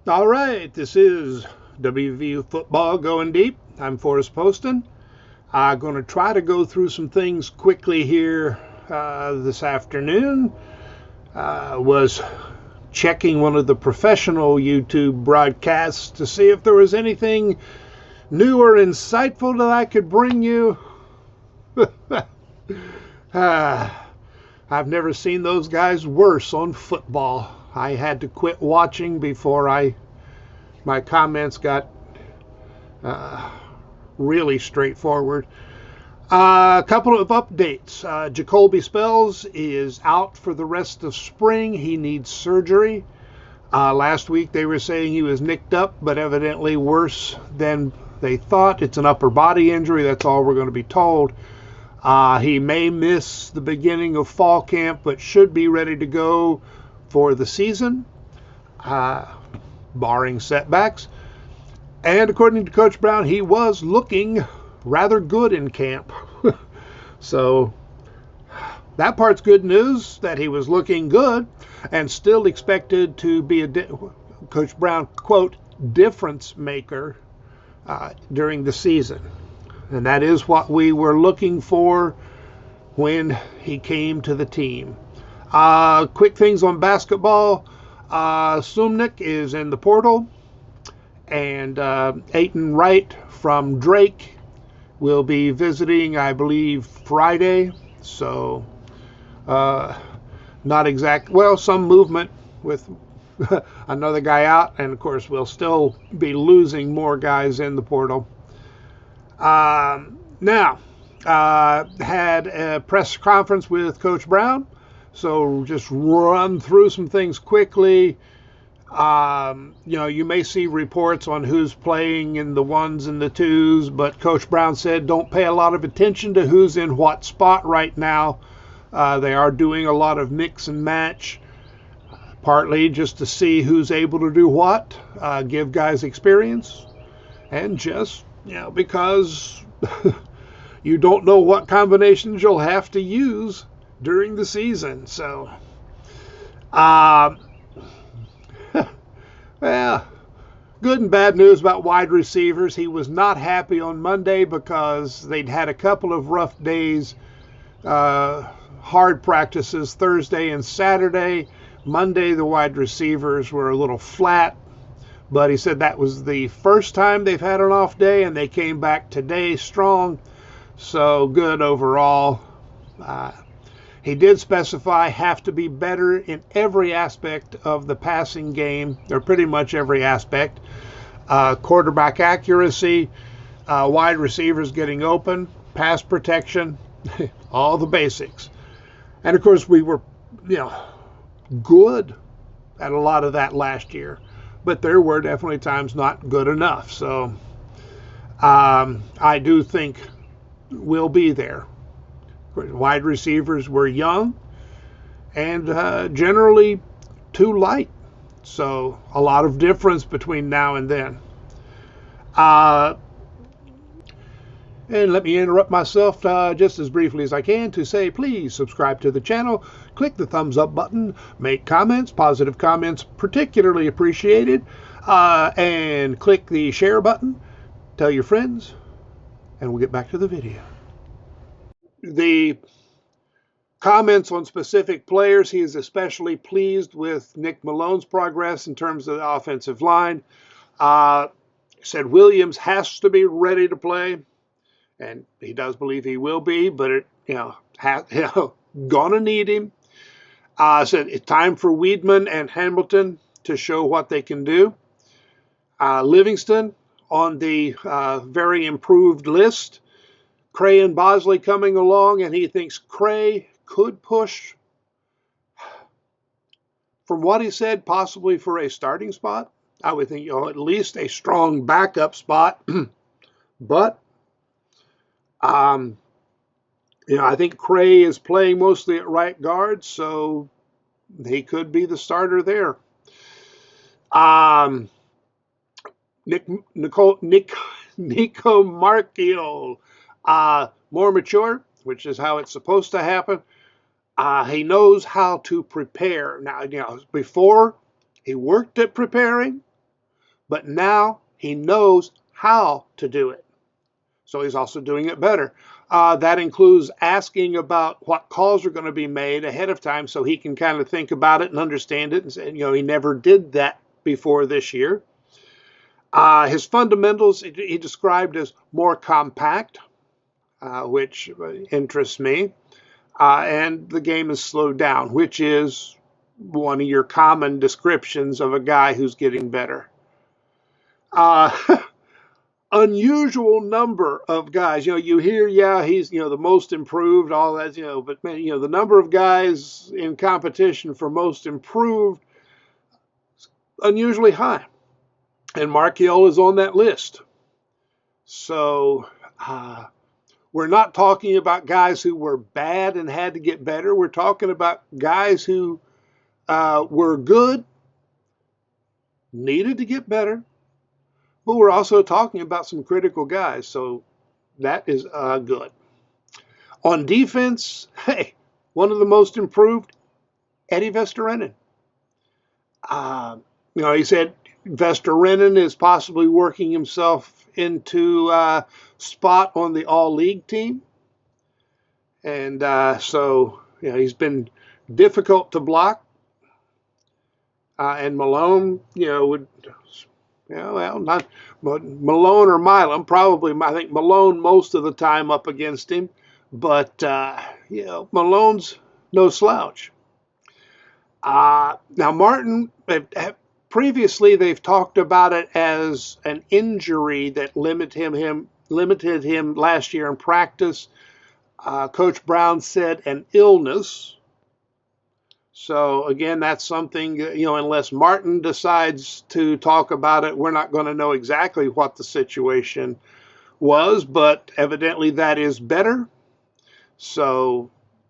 All right, this is WV Football Going Deep. I'm Forrest Poston. I'm going to try to go through some things quickly here this afternoon. Was checking one of the professional YouTube broadcasts to see if there was anything new or insightful that I could bring you. I've never seen those guys worse on football. I had to quit watching before my comments got uh, really straightforward. A couple of updates. Jacoby Spells is out for the rest of spring. He needs surgery. Last week they were saying he was nicked up, but evidently worse than they thought. It's an upper body injury. That's all we're going to be told. He may miss the beginning of fall camp, but should be ready to go for the season, barring setbacks. And according to Coach Brown, he was looking rather good in camp. So that part's good news, that he was looking good and still expected to be Coach Brown, quote, difference maker during the season. And that is what we were looking for when he came to the team. Quick things on basketball. Sumnik is in the portal. And Aiton Wright from Drake will be visiting, I believe, Friday. So not exact. Well, some movement with another guy out. And, of course, we'll still be losing more guys in the portal. Now, had a press conference with Coach Brown, so just run through some things quickly. You may see reports on who's playing in the ones and the twos, but Coach Brown said don't pay a lot of attention to who's in what spot right now. They are doing a lot of mix and match, partly just to see who's able to do what, give guys experience, and just because you don't know what combinations you'll have to use during the season. So, well, good and bad news about wide receivers. He was not happy on Monday because they'd had a couple of rough days, hard practices Thursday and Saturday. Monday, the wide receivers were a little flat. But he said that was the first time they've had an off day, and they came back today strong. So good overall. He did specify have to be better in every aspect of the passing game, or pretty much every aspect. Quarterback accuracy, wide receivers getting open, pass protection, all the basics. And of course, we were, good at a lot of that last year. But there were definitely times not good enough. So I do think we'll be there. Wide receivers were young and generally too light. So a lot of difference between now and then. And let me interrupt myself just as briefly as I can to say, please subscribe to the channel, click the thumbs up button, make comments, positive comments particularly appreciated, and click the share button, tell your friends, and we'll get back to the video. The comments on specific players, he is especially pleased with Nick Malone's progress in terms of the offensive line. Said Williams has to be ready to play. And he does believe he will be, but gonna need him. Said it's time for Weedman and Hamilton to show what they can do. Livingston on the very improved list. Cray and Bosley coming along, and he thinks Cray could push, from what he said, possibly for a starting spot. I would think at least a strong backup spot, but. I think Cray is playing mostly at right guard, so he could be the starter there. Nico Marchiol, more mature, which is how it's supposed to happen. He knows how to prepare. Now, before he worked at preparing, but now he knows how to do it. So he's also doing it better. That includes asking about what calls are going to be made ahead of time so he can kind of think about it and understand it. And say, he never did that before this year. His fundamentals he described as more compact, which interests me. And the game is slowed down, which is one of your common descriptions of a guy who's getting better. Unusual number of guys. You hear, he's, the most improved, all that, but man, the number of guys in competition for most improved is unusually high. And Marchiol is on that list. So we're not talking about guys who were bad and had to get better. We're talking about guys who were good, needed to get better, but we're also talking about some critical guys, so that is good. On defense, hey, one of the most improved, Eddie Vestorinen. He said Vestorinen is possibly working himself into a spot on the all-league team. And so he's been difficult to block. And Malone, would... not Malone or Milam. Probably, I think Malone most of the time up against him. But, Malone's no slouch. Now, Martin, previously they've talked about it as an injury that limited him last year in practice. Coach Brown said an illness. So, again, that's something, unless Martin decides to talk about it, we're not going to know exactly what the situation was, but evidently that is better. So,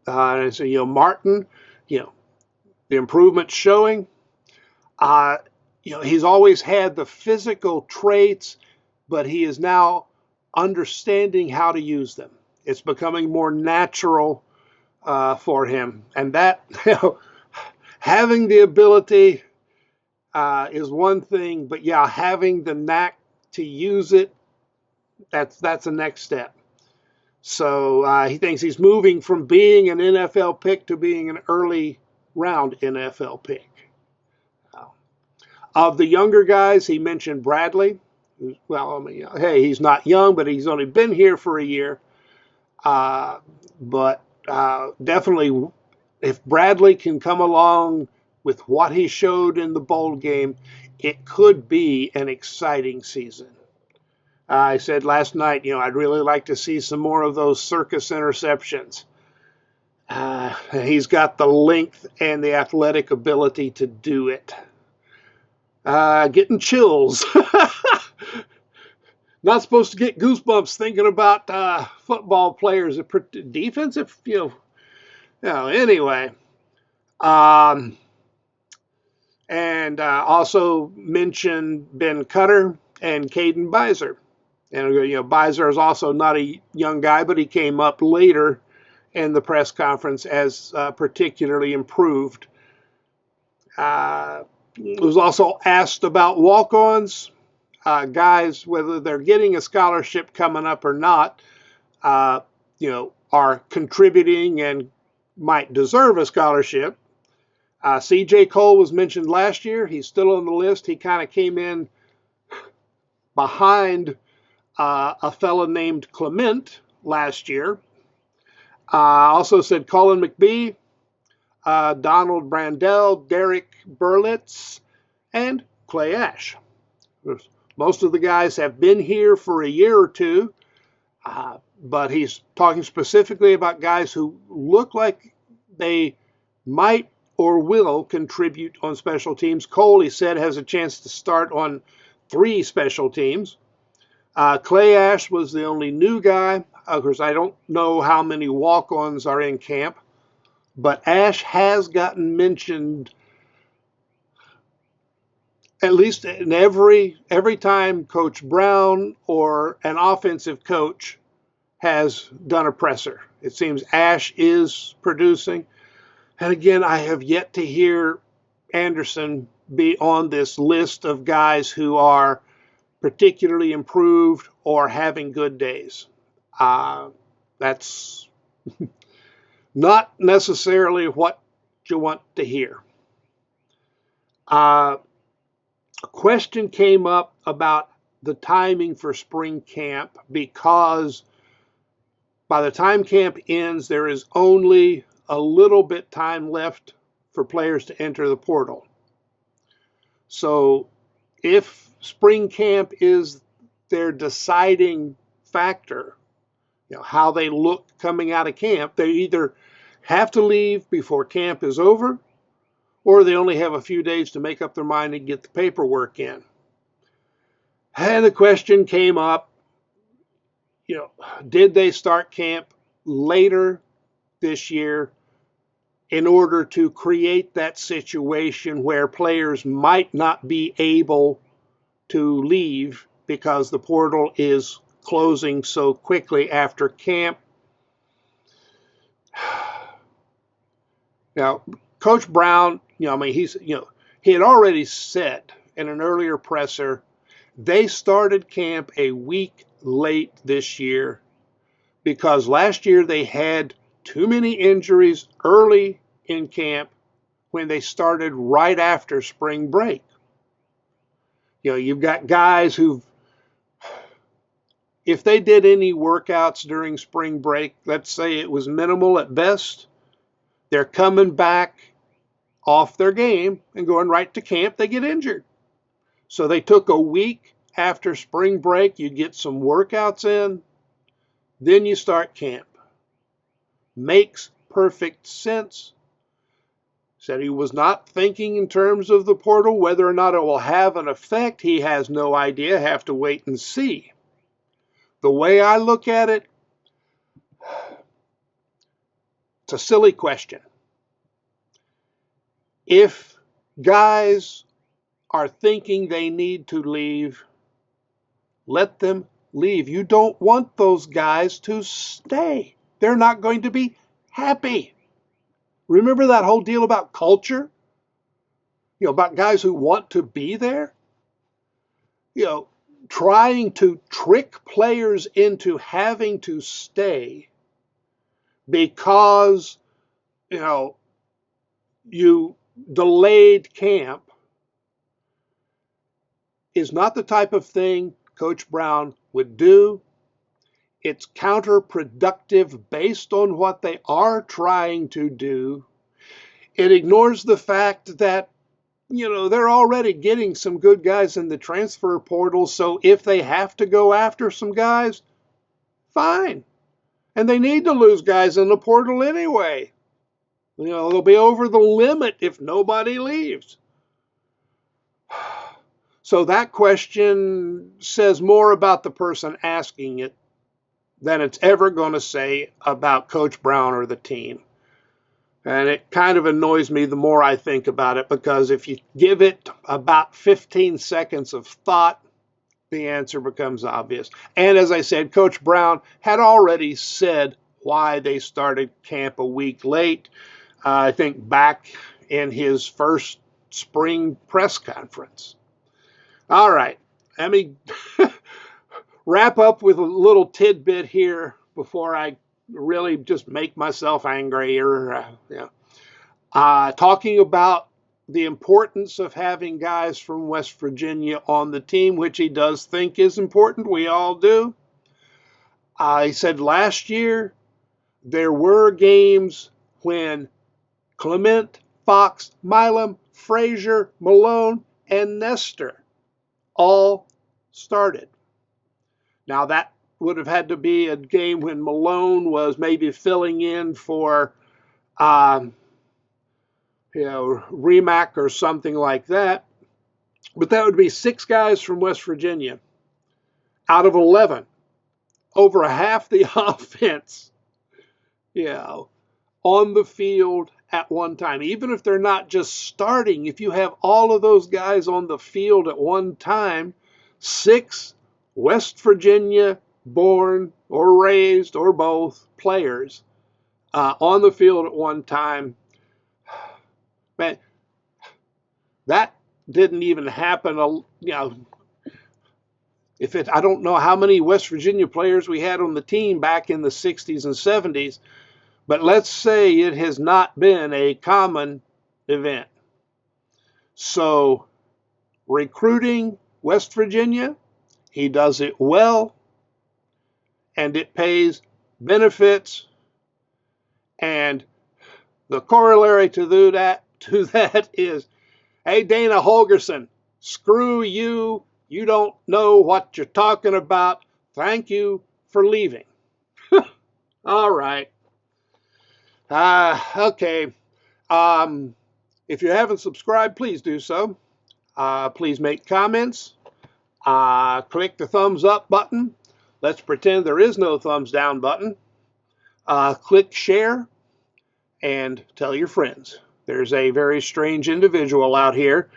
Martin, the improvement showing. He's always had the physical traits, but he is now understanding how to use them. It's becoming more natural for him. And that, having the ability is one thing, but having the knack to use it, that's the next step. So he thinks he's moving from being an NFL pick to being an early round NFL pick. Of the younger guys, he mentioned Bradley. Well, hey, he's not young, but he's only been here for a year. But definitely, if Bradley can come along with what he showed in the bowl game, it could be an exciting season. I said last night, I'd really like to see some more of those circus interceptions. He's got the length and the athletic ability to do it. Getting chills. Not supposed to get goosebumps thinking about football players, defensive, anyway. And also mentioned Ben Cutter and Caden Beiser. And, Beiser is also not a young guy, but he came up later in the press conference as particularly improved. Was also asked about walk-ons, guys, whether they're getting a scholarship coming up or not, are contributing and might deserve a scholarship. C.J. Cole was mentioned last year. He's still on the list. He kind of came in behind a fella named Clement last year. Also said Colin McBee, Donald Brandell, Derek Berlitz, and Clay Ash. Most of the guys have been here for a year or two, but he's talking specifically about guys who look like they might or will contribute on special teams. Cole, he said, has a chance to start on 3 special teams. Clay Ash was the only new guy. Of course, I don't know how many walk-ons are in camp, but Ash has gotten mentioned at least in every time Coach Brown or an offensive coach has done a presser. It seems Ash is producing. And again, I have yet to hear Anderson be on this list of guys who are particularly improved or having good days. That's not necessarily what you want to hear. A question came up about the timing for spring camp, because by the time camp ends, there is only a little bit time left for players to enter the portal. So if spring camp is their deciding factor, how they look coming out of camp, they either have to leave before camp is over, or they only have a few days to make up their mind and get the paperwork in. And the question came up, did they start camp later this year in order to create that situation where players might not be able to leave because the portal is closing so quickly after camp? Now, Coach Brown, he had already said in an earlier presser, they started camp a week late this year because last year they had too many injuries early in camp when they started right after spring break. You've got guys who, if they did any workouts during spring break, let's say it was minimal at best, they're coming back off their game and going right to camp, they get injured. So they took a week after spring break, you get some workouts in, then you start camp. Makes perfect sense. Said he was not thinking in terms of the portal, whether or not it will have an effect, he has no idea, have to wait and see. The way I look at it, it's a silly question. If guys are thinking they need to leave, let them leave. You don't want those guys to stay. They're not going to be happy. Remember that whole deal about culture? About guys who want to be there? Trying to trick players into having to stay because, you delayed camp is not the type of thing Coach Brown would do. It's counterproductive based on what they are trying to do. It ignores the fact that, they're already getting some good guys in the transfer portal. So if they have to go after some guys, fine. And they need to lose guys in the portal anyway. They'll be over the limit if nobody leaves. So that question says more about the person asking it than it's ever going to say about Coach Brown or the team. And it kind of annoys me the more I think about it, because if you give it about 15 seconds of thought, the answer becomes obvious. And as I said, Coach Brown had already said why they started camp a week late. I think back in his first spring press conference. All right, let me wrap up with a little tidbit here before I really just make myself angry. Talking about the importance of having guys from West Virginia on the team, which he does think is important. We all do. He said last year there were games when Clement, Fox, Milam, Frazier, Malone, and Nestor all started. Now that would have had to be a game when Malone was maybe filling in for, Remack or something like that. But that would be 6 guys from West Virginia out of 11. Over half the offense, on the field at one time. Even if they're not just starting, if you have all of those guys on the field at one time, 6 West Virginia born or raised or both players on the field at one time, man, that didn't even happen, I don't know how many West Virginia players we had on the team back in the 60s and 70s, but let's say it has not been a common event. So recruiting West Virginia, he does it well, and it pays benefits. And the corollary to that is, hey, Dana Holgerson, screw you. You don't know what you're talking about. Thank you for leaving. All right. Okay. If you haven't subscribed, please do so. Please make comments. Click the thumbs up button. Let's pretend there is no thumbs down button. Click share and tell your friends. There's a very strange individual out here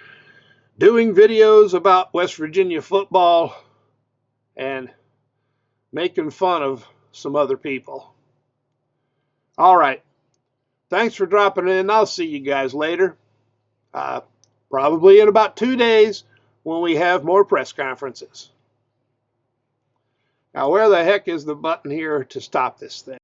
doing videos about West Virginia football and making fun of some other people. All right. Thanks for dropping in. I'll see you guys later. Probably in about 2 days when we have more press conferences. Now, where the heck is the button here to stop this thing?